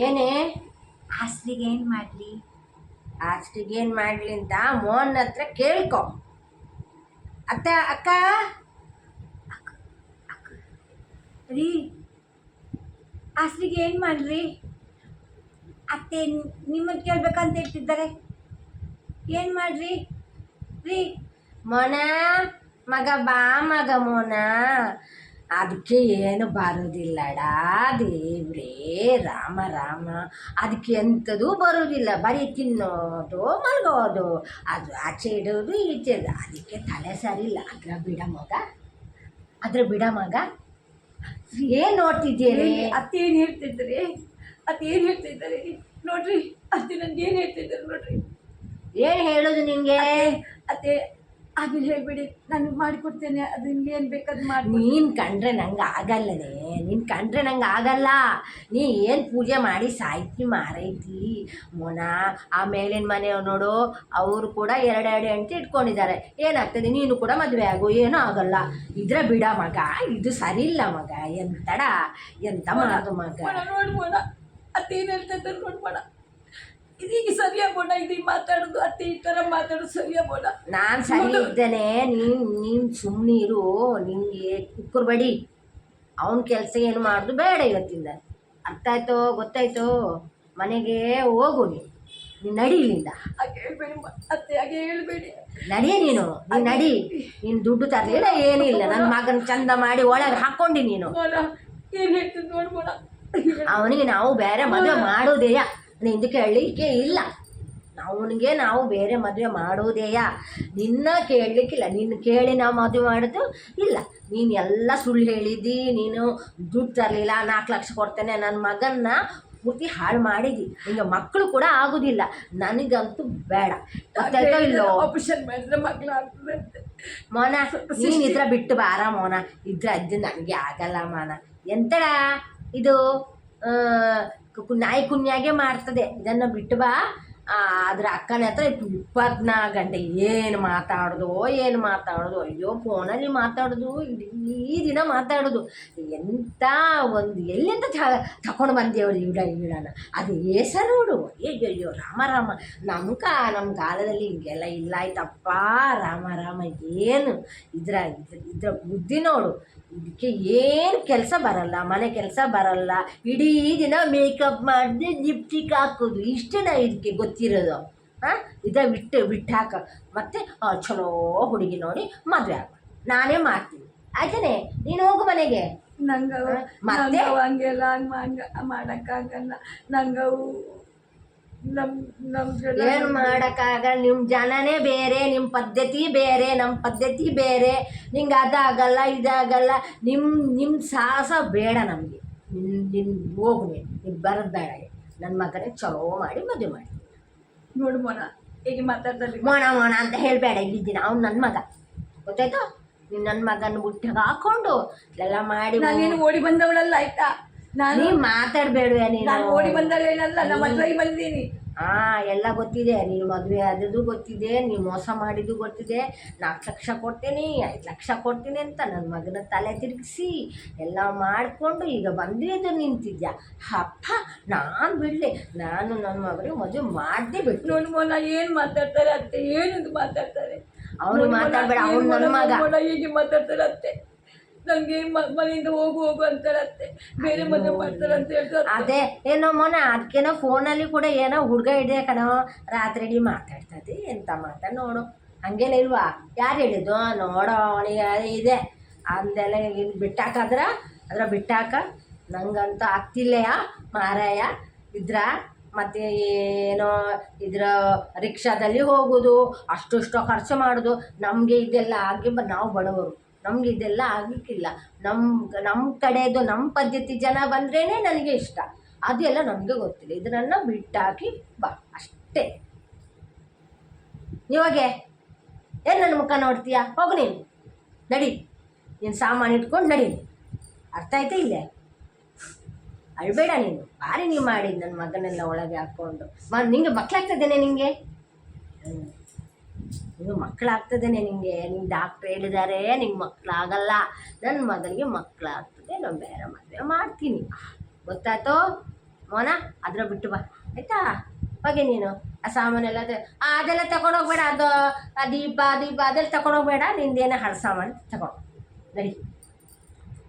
ಏನೇ ಆಸ್ತಿಗೆ ಏನು ಮಾಡಲಿ? ಅಷ್ಟಿಗೇನು ಮಾಡಲಿ ಅಂತ ಮೋಹನ್ ಹತ್ರ ಕೇಳ್ಕೊ. ಅತ್ತೆ ಅಕ್ಕ ರೀ, ಆಸ್ತಿಗೆ ಏನು ಮಾಡ್ರಿ? ಅತ್ತೆ ನಿಮ್ಮನ್ನು ಕೇಳ್ಬೇಕಂತ ಹೇಳ್ತಿದ್ದಾರೆ. ಏನು ಮಾಡ್ರಿ ರೀ? ಮೋನ ಮಗ ಬಾ ಮಗ ಮೋನ. ಅದಕ್ಕೆ ಏನು ಬರೋದಿಲ್ಲಡ ದೇವ್ರೇ ರಾಮ ರಾಮ. ಅದಕ್ಕೆ ಎಂಥದೂ ಬರೋದಿಲ್ಲ, ಬರೀ ತಿನ್ನೋದು ಮಲಗೋದು, ಅದು ಆಚೆ ಇಡೋದು ಈಚೆ ಇಡೋದು. ಅದಕ್ಕೆ ತಲೆ ಸರಿಯಿಲ್ಲ. ಅದ್ರ ಬಿಡ ಮಗ, ಅದ್ರ ಬಿಡ ಮಗ. ಏನು ನೋಡ್ತಿದ್ದೀರಿ? ಅತ್ತೆ ಏನು ಹೇಳ್ತಿದ್ದಾರೆ? ಅತ್ತೆ ಏನು ಹೇಳ್ತಿದ್ದಾರೆ ನೋಡ್ರಿ. ಅತ್ತೆ ನನ್ಗೆ ಏನು ಹೇಳ್ತಿದ್ದಾರೆ ನೋಡ್ರಿ. ಏನು ಹೇಳೋದು ನಿನಗೆ? ಅತ್ತೆ ಅದನ್ನ ಹೇಳ್ಬಿಡಿ, ನಾನು ಮಾಡಿಕೊಡ್ತೇನೆ. ಅದು ನಿಮ್ಗೆ ಏನು ಬೇಕಾದ್ ಮಾಡಿ. ನೀನು ಕಂಡ್ರೆ ನಂಗೆ ಆಗಲ್ಲನೇ, ನೀನು ಕಂಡ್ರೆ ನಂಗೆ ಆಗಲ್ಲ. ನೀ ಏನು ಪೂಜೆ ಮಾಡಿ ಸಾಯ್ತಿ ಮಾರೈತಿ ಮೋನ. ಆ ಮೇಲಿನ ಮನೆಯವ್ರು ನೋಡು, ಅವರು ಕೂಡ ಎರಡೆರಡು ಹೆಂಡತಿ ಇಟ್ಕೊಂಡಿದ್ದಾರೆ. ಏನಾಗ್ತದೆ? ನೀನು ಕೂಡ ಮದುವೆ ಆಗು, ಏನೂ ಆಗಲ್ಲ. ಇದ್ರೆ ಬಿಡ ಮಗ, ಇದು ಸರಿ ಇಲ್ಲ ಮಗ. ಎಂತಡ ಎಂತ ಮಾಡೋದು ಮಗ? ನೋಡ್ಬೋಣ ಅತ್ತೆ ಏನು ಹೇಳ್ತಾ ನೋಡ್ಬೋಣ. ಇದೀಗ ಸರಿಯಾಗೋಣ. ಇದೀಗ ಮಾತಾಡೋದು ಅತ್ತೆ ಈ ಥರ ಮಾತಾಡೋದು ಸರಿಯಾಗೋಣ. ನಾನು ಸರಿ ಇದ್ದೇನೆ, ನೀನು ಸುಮ್ಮನಿರು. ನಿನಗೆ ಕುಕ್ಕರ್ ಬಡಿ. ಅವನ ಕೆಲಸ ಏನು ಮಾಡೋದು ಬೇಡ ಇವತ್ತಿಂದ. ಅರ್ಥ ಆಯ್ತೋ? ಗೊತ್ತಾಯ್ತೋ? ಮನೆಗೆ ಹೋಗು. ನೀನು ನಡಿ ಇಲ್ಲಿಂದ. ಹಾಗೆ ಹೇಳ್ಬೇಡಿ ಅತ್ತೆ, ಹಾಗೆ ಹೇಳ್ಬೇಡಿ. ನಡಿಯೇ ನೀನು ನಡಿ. ನೀನು ದುಡ್ಡು ತರಲಿಲ್ಲ, ಏನಿಲ್ಲ. ನನ್ನ ಮಗನ ಚಂದ ಮಾಡಿ ಒಳಗೆ ಹಾಕ್ಕೊಂಡು ನೀನು. ಏನು ಹೇಳ್ತೀನಿ ನೋಡ್ಬೋಣ. ಅವನಿಗೆ ನಾವು ಬೇರೆ ಮದುವೆ ಮಾಡೋದೇಯ. ನಿಂದು ಕೇಳಲಿಕ್ಕೆ ಇಲ್ಲ. ಅವನಿಗೆ ನಾವು ಬೇರೆ ಮದುವೆ ಮಾಡೋದೇಯ. ನಿನ್ನ ಕೇಳಲಿಕ್ಕಿಲ್ಲ. ನಿನ್ನ ಕೇಳಿ ನಾವು ಮದುವೆ ಮಾಡೋದು ಇಲ್ಲ. ನೀನು ಎಲ್ಲ ಸುಳ್ಳು ಹೇಳಿದ್ದಿ. ನೀನು ದುಡ್ಡು ತರಲಿಲ್ಲ, 4 ಲಕ್ಷ ಕೊಡ್ತೇನೆ, ನನ್ನ ಮಗನ್ನ ಪೂರ್ತಿ ಹಾಳು ಮಾಡಿದ್ದಿ. ನಿಮಗೆ ಮಕ್ಕಳು ಕೂಡ ಆಗೋದಿಲ್ಲ. ನನಗಂತೂ ಬೇಡ. ಗೊತ್ತಾಯ್ತೋ ಇಲ್ಲೋ? ಆಪರೇಷನ್ ಮಾಡಿದ್ರೆ ಮಕ್ಕಳು ಆಗ್ತದೆ ಮೋನ. ನೀನು ಇದ್ರ ಬಿಟ್ಟು ಬಾರ ಮೋನ. ಇದ್ರ ಅದು ನನಗೆ ಆಗಲ್ಲ ಮೋನ. ಎಂತಡ ಇದು ನಾಯಿ ಕುನ್ಯಾಗೆ ಮಾಡ್ತದೆ. ಇದನ್ನು ಬಿಟ್ಟು ಬಾ. ಅದ್ರ ಅಕ್ಕನ ಹತ್ರ 24 ಗಂಟೆ ಏನು ಮಾತಾಡೋದು. ಅಯ್ಯೋ ಫೋನಲ್ಲಿ ಮಾತಾಡೋದು, ಇಡೀ ದಿನ ಮಾತಾಡೋದು. ಎಂಥ ಒಂದು ಎಲ್ಲಿಂದ ತಗೊಂಡು ಬಂದೇವ್ರು ಇವಳನ್ನ. ಅದು ಏಸ ನೋಡು. ಅಯ್ಯೋ ರಾಮ ರಾಮ. ನಮ್ಮ ಕಾಲದಲ್ಲಿ ಹಿಂಗೆಲ್ಲ ಇಲ್ಲ ಆಯ್ತಪ್ಪ. ರಾಮ ರಾಮ. ಏನು ಇದ್ರ ಬುದ್ಧಿ ನೋಡು. ಇದಕ್ಕೆ ಏನು ಕೆಲಸ ಬರಲ್ಲ, ಮನೆ ಕೆಲಸ ಬರಲ್ಲ. ಇಡೀ ದಿನ ಮೇಕಪ್ ಮಾಡಿದೆ, ಲಿಪ್ಸ್ಟಿಕ್ ಹಾಕೋದು, ಇಷ್ಟೇ ಇದಕ್ಕೆ ಗೊತ್ತಿರೋದು. ಇದೇ ಬಿಟ್ಟು ಹಾಕ. ಮತ್ತು ಚಲೋ ಹುಡುಗಿ ನೋಡಿ ಮದುವೆ ಆಗ. ನಾನೇ ಮಾಡ್ತೀನಿ ಆಯ್ತಾನೆ. ನೀನು ಹೋಗು ಮನೆಗೆ. ನಂಗೆ ಮತ್ತೆ ಹಂಗೆಲ್ಲ ಹಂಗೆ ಮಾಡೋಕ್ಕಾಗಲ್ಲ. ನಂಗೆ ಏನು ಮಾಡೋಕ್ಕಾಗಲ್ಲ. ನಿಮ್ಮ ಜನನೇ ಬೇರೆ, ನಿಮ್ಮ ಪದ್ಧತಿ ಬೇರೆ, ನಮ್ಮ ಪದ್ಧತಿ ಬೇರೆ. ನಿಂಗೆ ಅದಾಗಲ್ಲ ಇದಾಗಲ್ಲ. ನಿಮ್ಮ ಸಾಹಸ ಬೇಡ ನಮಗೆ. ನಿನ್ನ ಹೋಗು. ನೀನು ಬರೋದು ಬೇಡ. ನನ್ನ ಮಗನಿಗೆ ಚಲೋ ಮಾಡಿ ಮದುವೆ ಮಾಡಿ. ನೋಡು ಮೋನ, ಹೇಗೆ ಮಾತಾಡ್ದಲ್ಲಿ ಮೋಣ ಅಂತ ಹೇಳಬೇಡ. ಇಲ್ಲಿದ್ದೀನಿ ಅವ್ನು ನನ್ನ ಮಗ. ಗೊತ್ತಾಯ್ತು? ನೀನು ನನ್ನ ಮಗನ ಬುಟ್ಟಿಗೆ ಹಾಕ್ಕೊಂಡು ಎಲ್ಲ ಮಾಡಿ. ನಾನೇನು ಓಡಿ ಬಂದವಳಲ್ಲ ಆಯ್ತಾ? ನೀ ಮಾತಾಡಬೇಡವೆ. ನಾನು ಓಡಿ ಬಂದವಳೇನಲ್ಲ, ನಮ್ಮ ಮದುವೆಗೆ ಬಂದೀನಿ. ಎಲ್ಲ ಗೊತ್ತಿದೆ. ನೀನು ಮದುವೆ ಆದದ್ದು ಗೊತ್ತಿದೆ, ನೀವು ಮೋಸ ಮಾಡಿದ್ದು ಗೊತ್ತಿದೆ. 4 ಲಕ್ಷ ಕೊಡ್ತೀನಿ, 5 ಲಕ್ಷ ಕೊಡ್ತೀನಿ ಅಂತ ನನ್ನ ಮಗನ ತಲೆ ತಿರುಗಿಸಿ ಎಲ್ಲ ಮಾಡಿಕೊಂಡು ಈಗ ಬಂದಿದ್ದು ನಿಂತಿದ್ಯಾ. ಅಪ್ಪ ನಾನು ಬಿಡಲಿ. ನಾನು ನನ್ನ ಮಗನಿಗೆ ಮದುವೆ ಮಾಡದೆ ಬಿಟ್ಟು. ನೋಡಿ ಮೋನ ಏನು ಮಾತಾಡ್ತಾರೆ ಅತ್ತೆ, ಏನದು ಮಾತಾಡ್ತಾರೆ. ಅವ್ನು ಮಾತಾಡಬೇಡ. ಅವ್ನು ನನ್ನ ಮಗ. ಹೀಗೆ ಮಾತಾಡ್ತಾರೆ ಅತ್ತೆ. ನನಗೆ ಮನೆಯಿಂದ ಹೋಗು ಅಂತಾರತ್ತೆ. ಬೇರೆ ಮದುವೆ ಮಾಡ್ತಾರೆ ಅಂತ ಹೇಳ್ತಾರೆ. ಅದೇ ಏನೋ ಮೋನ, ಅದಕ್ಕೇನೋ ಫೋನಲ್ಲಿ ಕೂಡ ಏನೋ ಹುಡುಗ ಇದೆ ಕಣೋ, ರಾತ್ರಿ ಮಾತಾಡ್ತದೆ. ಎಂತ ಮಾತಾಡಿ ನೋಡು. ಹಂಗೇನ ಇಲ್ವಾ? ಯಾರು ಹೇಳಿದ್ದು? ನೋಡೋ ಅವನಿಗೆ ಇದೆ ಅಂದೆಲ್ಲ. ಇನ್ನು ಬಿಟ್ಟಾಕದ್ರ ಬಿಟ್ಟಾಕ. ನಂಗಂತೂ ಆಗ್ತಿಲ್ಲಯ್ಯ ಮಾರಾಯ. ಮತ್ತು ಏನೋ ರಿಕ್ಷಾದಲ್ಲಿ ಹೋಗೋದು, ಅಷ್ಟು ಖರ್ಚು ಮಾಡೋದು. ನಮಗೆ ಇದೆಲ್ಲ ಆಗಿ ನಾವು ಬಡವರು. ನಮ್ಗೆ ಇದೆಲ್ಲ ಆಗಲಿಕ್ಕಿಲ್ಲ. ನಮ್ಮ ಕಡೆದು ನಮ್ಮ ಪದ್ಧತಿ ಜನ ಬಂದ್ರೇ ನನಗೆ ಇಷ್ಟ. ಅದೆಲ್ಲ ನಮಗೆ ಗೊತ್ತಿಲ್ಲ. ಇದನ್ನು ಬಿಟ್ಟಾಕಿ ಬಾ ಅಷ್ಟೇ. ಇವಾಗೆ ಏನು ನನ್ನ ಮುಖ ನೋಡ್ತೀಯಾ? ಹೋಗು ನೀನು. ನಡಿ. ನೀನು ಸಾಮಾನು ಇಟ್ಕೊಂಡು ನಡಿ. ಅರ್ಥ ಆಯ್ತಾ? ಇಲ್ಲೇ ಅಳ್ಬೇಡ ನೀನು. ಭಾರಿ ನೀವು ಮಾಡಿದ್ದು ನನ್ನ ಮಗನೆಲ್ಲ ಒಳಗೆ ಹಾಕ್ಕೊಂಡು. ನಿಂಗೆ ಮಕ್ಕಳಾಗ್ತದೇನೆ? ನಿಂಗೆ ಮಕ್ಕಳಾಗ್ತದೇನೆ? ನಿಂಗೆ ಡಾಕ್ಟ್ರ್ ಹೇಳಿದ್ದಾರೆ ನಿಂಗೆ ಮಕ್ಕಳಾಗಲ್ಲ. ನನ್ನ ಮಗನಿಗೆ ಮಕ್ಕಳಾಗ್ತದೆ. ನಾನು ಬೇರೆ ಮದುವೆ ಮಾಡ್ತೀನಿ. ಗೊತ್ತಾಯ್ತೋ? ಮೋನ ಅದ್ರ ಬಿಟ್ಟು ಬಾ ಆಯಿತಾ. ಹೋಗಿ ನೀನು ಆ ಸಾಮಾನೆಲ್ಲ ಅದೆಲ್ಲ ತಗೊಂಡೋಗ್ಬೇಡ. ಅದು ದೀಪ ಅದೆಲ್ಲ ತಗೊಂಡೋಗ್ಬೇಡ. ನಿಂದೇನೋ ಹಳೆ ಸಾಮಾನು ತಗೊಂಡು ನಡಿ.